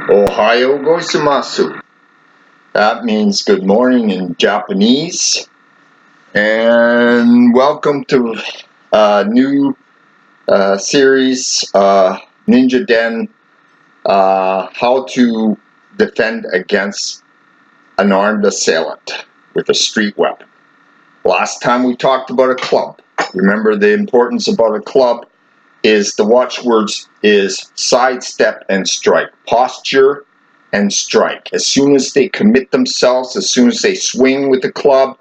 Ohayo gozaimasu. That means good morning in Japanese. And welcome to a new series, Ninja Den, how to defend against an armed assailant with a street weapon. Last time we talked about a club. Remember, the importance about a club is the watchwords is sidestep and strike, posture and strike. As soon as they commit themselves, as soon as they swing with the club,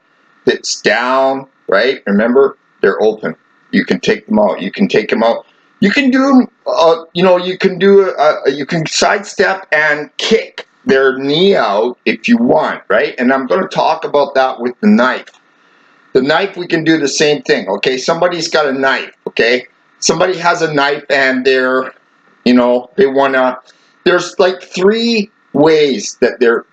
it's down, right? Remember, they're open. You can take them out. You can take them out. You can do, you can sidestep and kick their knee out if you want, right? And I'm going to talk about that with the knife. The knife, we can do the same thing, okay? Somebody's got a knife, okay? Somebody has a knife and they're, they want to, there's like three ways that they're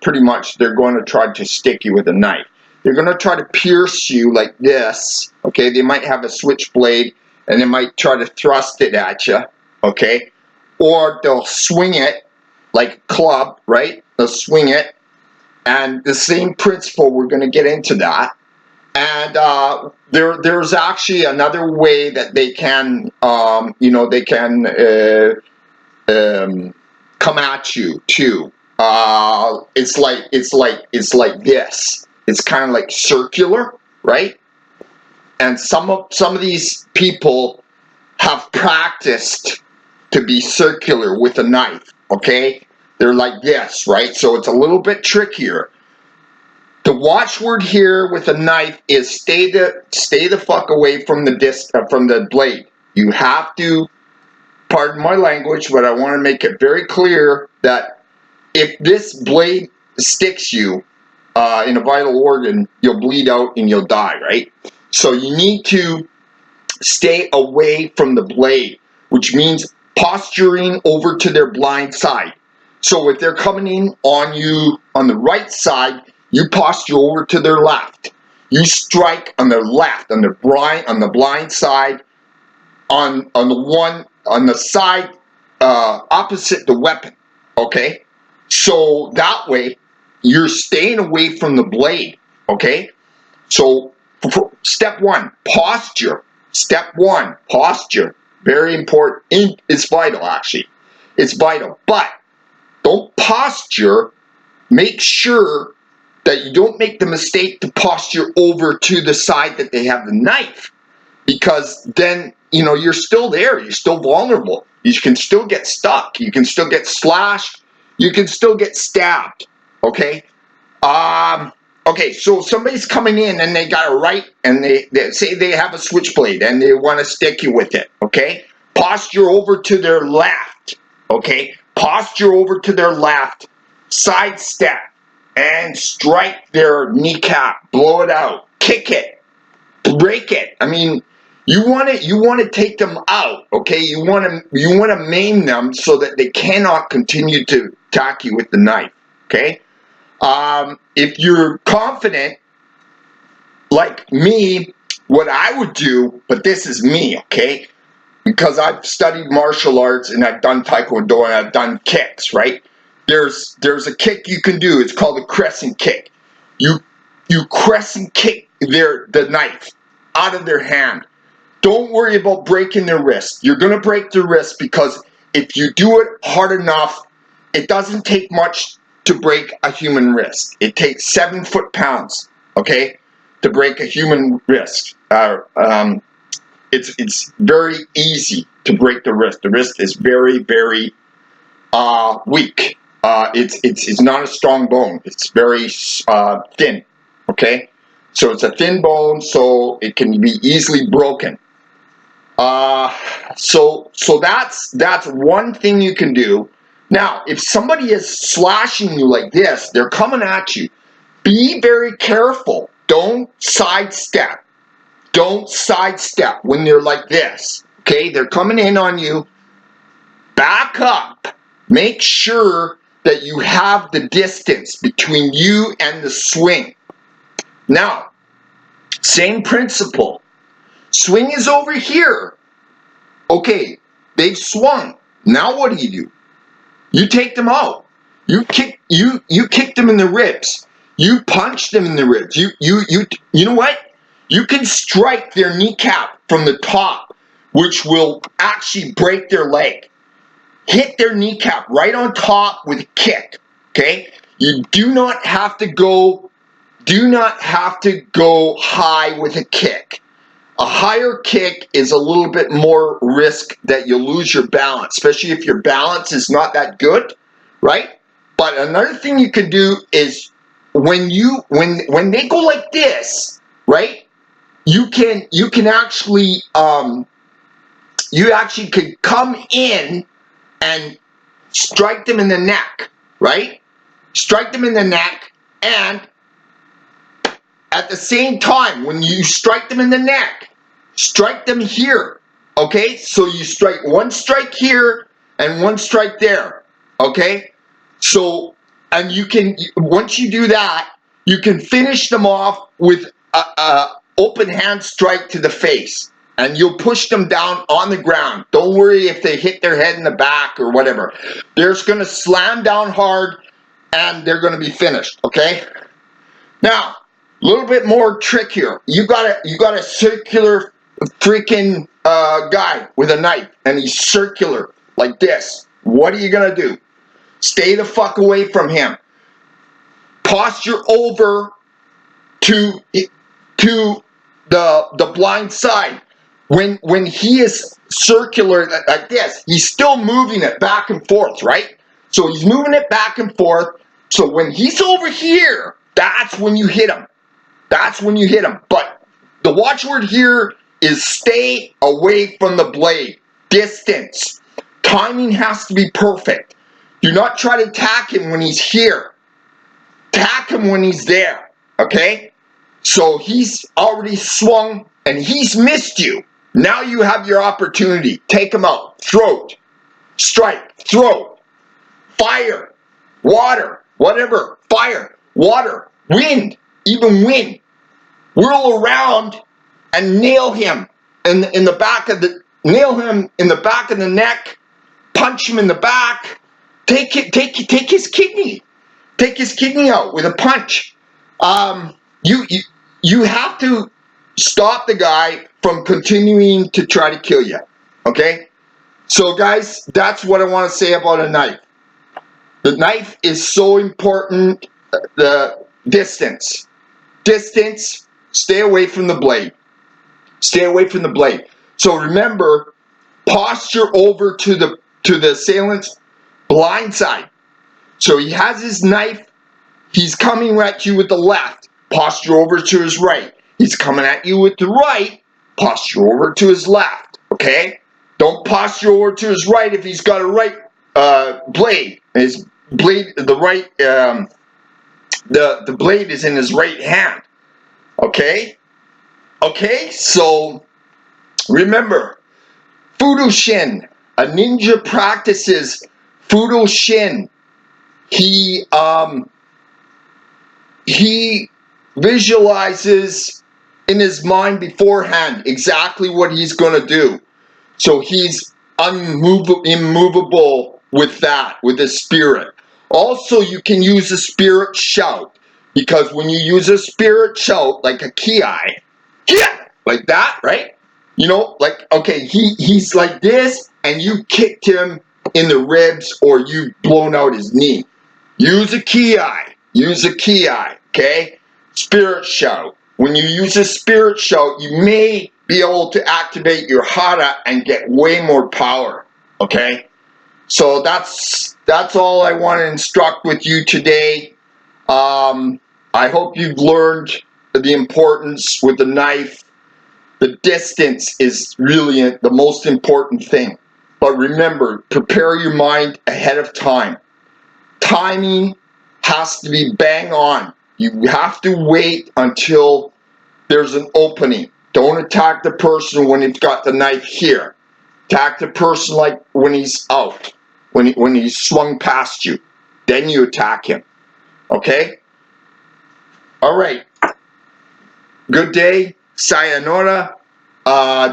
going to try to stick you with a knife. They're going to try to pierce you like this, okay? They might have a switchblade and they might try to thrust it at you, okay? Or they'll swing it like a club, right? They'll swing it. And the same principle, we're going to get into that. And there's actually another way that they can, come at you too. It's like this. It's kind of like circular, right? And some of these people have practiced to be circular with a knife. Okay, they're like this, right? So it's a little bit trickier. The watchword here with a knife is stay the fuck away from the blade. You have to, pardon my language, but I want to make it very clear that if this blade sticks you in a vital organ, you'll bleed out and you'll die, right? So you need to stay away from the blade, which means posturing over to their blind side. So if they're coming in on you on the right side, you posture over to their left. You strike on their left, on the blind side, on the side opposite the weapon. Okay, so that way you're staying away from the blade. Okay, so step one, posture. Step one, posture. Very important. It's vital, actually. It's vital. But don't posture. Make sure that you don't make the mistake to posture over to the side that they have the knife, because then you're still there. You're still vulnerable. You can still get stuck. You can still get slashed. You can still get stabbed. Okay. Okay, so somebody's coming in and they got a right, and they say they have a switchblade and they want to stick you with it. Okay, posture over to their left. Okay, posture over to their left, sidestep, and strike their kneecap. Blow it out, kick it, break it. I mean, you want to take them out. Okay, you want to maim them so that they cannot continue to attack you with the knife. Okay. If you're confident, like me, what I would do, but this is me, okay? Because I've studied martial arts and I've done taekwondo and I've done kicks, right? There's a kick you can do. It's called a crescent kick. You crescent kick the knife out of their hand. Don't worry about breaking their wrist. You're gonna break their wrist because if you do it hard enough, it doesn't take much to break a human wrist. It takes 7 foot-pounds, okay, to break a human wrist. It's very easy to break the wrist. The wrist is very, very weak. It's not a strong bone. It's very thin, okay? So it's a thin bone, so it can be easily broken. So that's one thing you can do. Now, if somebody is slashing you like this, they're coming at you. Be very careful. Don't sidestep. Don't sidestep when they're like this. Okay, they're coming in on you. Back up. Make sure that you have the distance between you and the swing. Now, same principle. Swing is over here. Okay, they've swung. Now what do? You take them out. You kicked him in the ribs. You punched him in the ribs. You know what? You can strike their kneecap from the top, which will actually break their leg. Hit their kneecap right on top with a kick. Okay? You do not have to go high with a kick. A higher kick is a little bit more risk that you'll lose your balance, especially if your balance is not that good, right? But another thing you can do is when they go like this, right? You can actually could come in and strike them in the neck, right? Strike them in the neck, and at the same time, when you strike them in the neck, strike them here. Okay? So you strike one strike here and one strike there. Okay? So, and you can, once you do that, you can finish them off with a open hand strike to the face. And you'll push them down on the ground. Don't worry if they hit their head in the back or whatever. They're just going to slam down hard and they're going to be finished. Okay? Now, a little bit more trick here. You got a circular freaking guy with a knife, and he's circular like this. What are you gonna do? Stay the fuck away from him. Posture over to the blind side. When he is circular like this, he's still moving it back and forth, right? So he's moving it back and forth. So when he's over here, that's when you hit him. That's when you hit him. But the watchword here is stay away from the blade. Distance. Timing has to be perfect. Do not try to attack him when he's here. Attack him when he's there. Okay? So he's already swung and he's missed you. Now you have your opportunity. Take him out. Throat. Strike. Throat. Fire. Water. Whatever. Fire. Water. Wind. Even wind. Whirl around and nail him in the back of the neck, punch him in the back, take his kidney out with a punch. You have to stop the guy from continuing to try to kill you. Okay? So guys, that's what I want to say about a knife. The knife is so important. The distance. Stay away from the blade. Stay away from the blade. So remember, posture over to the assailant's blind side. So he has his knife. He's coming at you with the left. Posture over to his right. He's coming at you with the right. Posture over to his left. Okay? Don't posture over to his right if he's got a right blade. His blade, the right, the blade is in his right hand. Okay? Okay, so remember, Fudo Shin, a ninja practices Fudo Shin. He visualizes in his mind beforehand exactly what he's going to do. So he's immovable with that, with his spirit. Also, you can use a spirit shout, because when you use a spirit shout, like a ki-ai, yeah, like that, right? You know, like, okay, he's like this, and you kicked him in the ribs, or you blown out his knee. Use a ki-ai, okay? Spirit shout. When you use a spirit shout, you may be able to activate your hara and get way more power, okay? So that's all I want to instruct with you today. I hope you've learned the importance with the knife. The distance is really the most important thing. But remember, prepare your mind ahead of time. Timing has to be bang on. You have to wait until there's an opening. Don't attack the person when he's got the knife here. Attack the person like when he's out, when he's swung past you. Then you attack him. Okay? All right. Good day. Sayonara.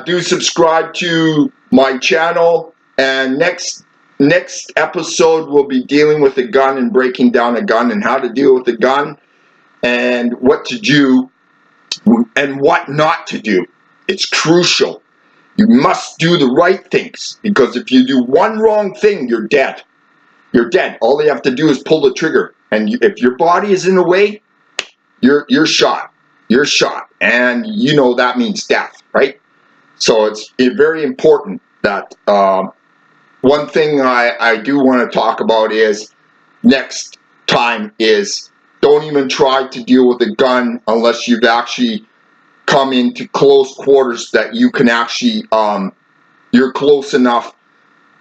Do subscribe to my channel. And next next episode, we'll be dealing with a gun and breaking down a gun and how to deal with a gun and what to do and what not to do. It's crucial. You must do the right things, because if you do one wrong thing, you're dead. You're dead. All you have to do is pull the trigger, and if your body is in the way, you're shot. You're shot, and you know that means death, right? So it's very important that one thing I do want to talk about is next time is don't even try to deal with a gun unless you've actually come into close quarters that you can actually you're close enough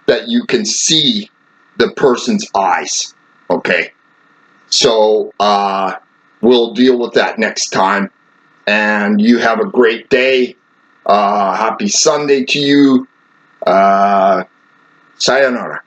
that you can see the person's eyes. Okay, so we'll deal with that next time, and you have a great day. Happy Sunday to you. Sayonara.